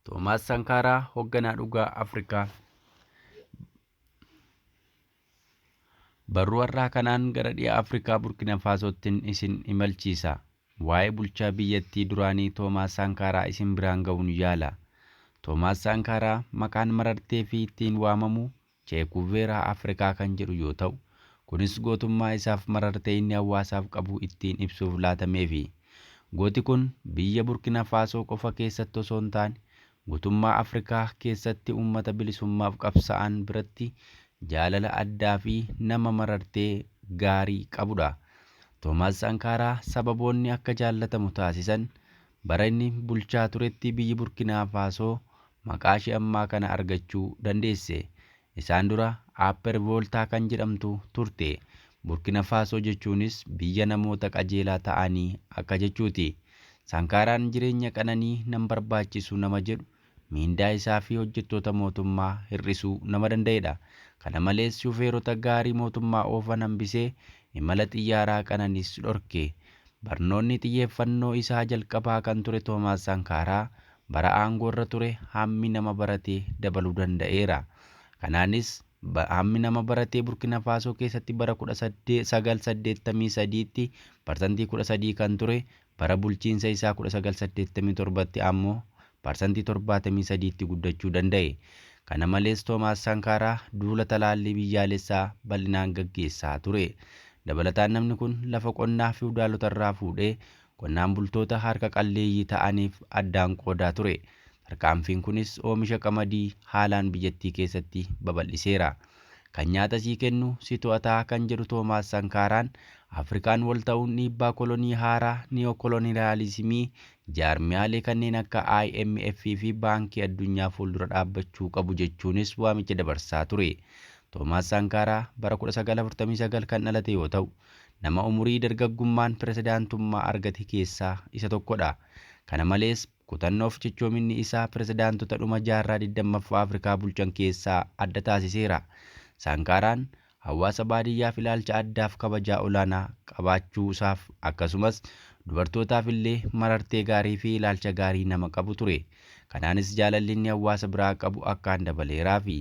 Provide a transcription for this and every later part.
Toomaas Sankaaraa hoogganaa dhugaa Afrikaa. Barruu har'aa kanaan gara dhi'a Afrikaa Burkina Faasootiin isin imalchiisa. Waa'ee bulchaa biyyattii duraanii Toomaas Sankaaraa isin biraan ga'uun yaala. Toomaas Sankaaraa maqaan marartee fi ittiin waamamu Cheekuveeraa Afrikaa kan jedhu yoo ta'u, kunis gootummaa isaaf marartee inni hawaasaaf qabu ittiin ibsuuf laatameefi. Gooti kun biyya Burkina Faasoo qofa keessatti osoo hin taane guutummaa Afrikaa keessatti uummata bilisummaaf qabsa'an biratti jaalala addaa fi nama marartee gaarii qabudha. Toomaas Sankaaraa sababoonni akka jaallatamu taasisan bara inni bulchaa turetti biyyi Burkina Faasoo maqaa ishee ammaa kana argachuu dandeesse. Isaan dura Upper Volta kan jedhamtu turte. Burkina Faasoo jechuunis biyya namoota qajeelaa ta'anii akka jechuuti. Sankaaraan jireenya qananii nan barbaachisu nama jedhu miindaa isaa fi hojjettoota mootummaa hir'isuu nama danda'edha. Kana malees shufeerota gaarii mootummaa oofan hambisee imala xiyyaaraa qananiis dhorke. Barnoonni xiyyeeffannoo isaa jalqabaa kan ture Toomaas Sankaaraa bara aangoorra ture hammi nama baratee dabaluu danda'eera. Kanaanis hammi nama baratee Burkina Faasoo keessatti bara 1983tti parsantii 13 kan ture, bara bulchiinsa isaa 1987tti ammoo parsantii 73tti guddachuu danda'e. Kana malees Toomaas Sankaaraa duula talaallii biyyaalessaa bal'inaan gaggeessaa ture. Dabalataan namni kun lafa qonnaa fiwudaalota irraa fuudhee qonnaan bultoota harka qalleeyyii ta'aniif addaan qoodaa ture. Tarkaanfiin kunis oomisha qamadii haalaan biyyattii keessatti babal'iseera. Kan nyaata sii kennu si to'ataa kan jedhu Toomaas Sankaaraan Afrikaan wal ta'uun dhiibbaa kolonii haaraa niyookolooniyaalizimii jaarmiyaalee kanneen akka IMF fi Baankii Addunyaa fuuldura dhaabbachuu qabu jechuunis waamicha dabarsaa ture. Toomaas Sankaaraa bara 1949 kan dhalate yoo ta'u, nama umurii dargaggummaan pirezidaantummaa argate keessaa isa tokkodha. Kana malees kutannoof cichoominni isaa pirezidaantota dhuma jaarraa 20ffaa Afrikaa bulchan keessaa adda taasiseera. Sankaaraan hawaasa baadiyyaaf ilaalcha addaaf kabajaa olaanaa qabaachuu isaaf akkasumas dubartootaaf illee marartee gaarii fi ilaalcha gaarii nama qabu ture. Kanaanis jaalalli inni hawaasa biraa qabu akkaan dabaleeraafi.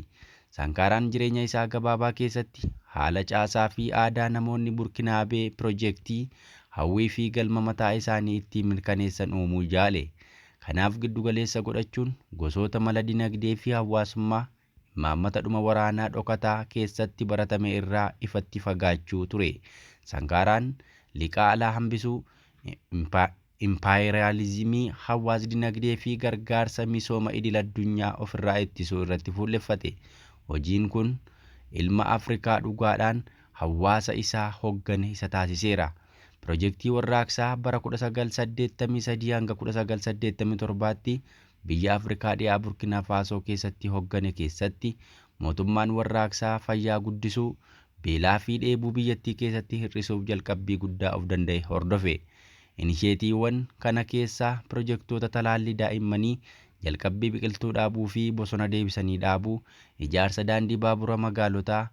Sankaaraan jireenya isaa gabaabaa keessatti haala caasaa fi aadaa namoonni Burkinaabee piroojeektii hawwii fi galma mataa isaanii ittiin mirkaneessan uumuu jaale. Kanaaf giddugaleessa godhachuun gosoota mala dinagdee fi hawaasummaa imaammata dhuma waraanaa dhokataa keessatti baratame irraa ifatti fagaachuu ture. Sankaaraan liqaa alaa hambisuu, impaayeraalizimii hawaas dinagdee fi gargaarsa misooma idil addunyaa ofirraa ittisuu irratti fuulleffate. Hojiin kun ilma Afrikaa dhugaadhaan hawaasa isaa hooggane isa taasiseera. Piroojeektii warraaqsaa bara 1983 hanga 1987tti biyya Afrikaa dhiyaa Burkina Faasoo keessatti hooggane keessatti mootummaan warraaqsaa fayyaa guddisuu, beelaa fi dheebuu biyyattii keessatti hir'isuuf jalqabbii guddaa of danda'e hordofe. Inisheetiiwwan kana keessaa piroojeektoota talaallii daa'immanii, jalqabbii biqiltuu dhaabuu fi bosona deebisanii dhaabuu, ijaarsa daandii baabura magaalotaa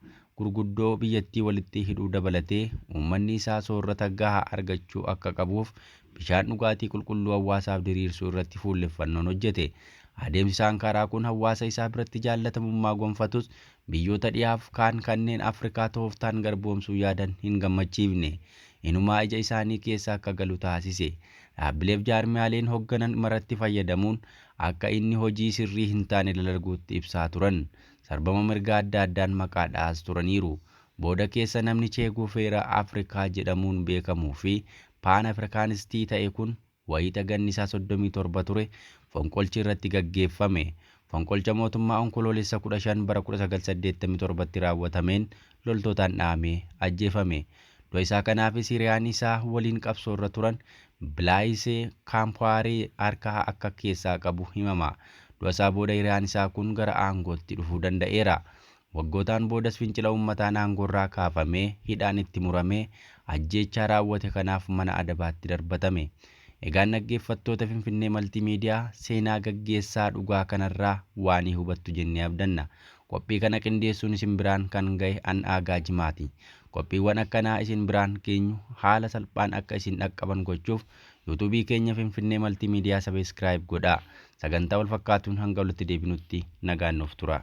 gurguddoo biyyattii walitti hidhuu dabalatee uummanni isaa soorrata gahaa argachuu akka qabuuf bishaan dhugaatii qulqulluu hawaasaaf diriirsuu irratti fuulleffannoon hojjete. Adeemsi Sankaaraa kun hawaasa isaa biratti jaallatamummaa gonfatus biyyoota dhiyaaf kaan kanneen Afrikaa tooftaan garboomsuu yaadan hin gammachiifne. Inumaa ija isaanii keessa akka galu taasise. Dhaabbileef jaarmiyaaleen hoogganan maratti fayyadamuun akka inni hojii sirrii hin taane dalaguutti ibsaa turan. Sarbama mirgaa adda addaan maqaa dha'as turaniiru. Booda keessa namni Cheekuveeraa Afrikaa jedhamuun beekamuu fi Paan Afrikaanistii ta'e kun wayita ganni isaa 37 ture fonqolchi irratti gaggeeffame. Fonqolcha mootummaa onkoloolessa 15 bara 1987tti raawwatameen loltootaan dhahamee ajjeefame. Du'a isaa kanaafis hiriyaan isaa waliin qabsoo irra turan Bilaayisee Kaampaaree harka akka keessaa qabu himama. Du'a isaa booda hiriyaan isaa kun gara aangootti dhufuu danda'eera. Waggootaan boodas fincila uummataan aangoorraa kaafamee hidhaan itti muramee ajjeechaa raawwate kanaaf mana adabaatti darbatame. Egaan dhaggeeffattoota Finfinnee Maltiimiidiyaa seenaa gaggeessaa dhugaa kanarraa waan hubattu jennee abdanna. Qophii kana qindeessuun isin biraan kan gahe An'aagaa Jimaati. Qophiiwwan akkanaa isin biraan geenyu haala salphaan akka isin dhaqqaban gochuuf yuutuubii keenya Finfinnee Maltiimiidiyaa sabiskiraayib godhaa. Sagantaa wal fakkaatuun hanga walitti deebinutti nagaan nuuf tura.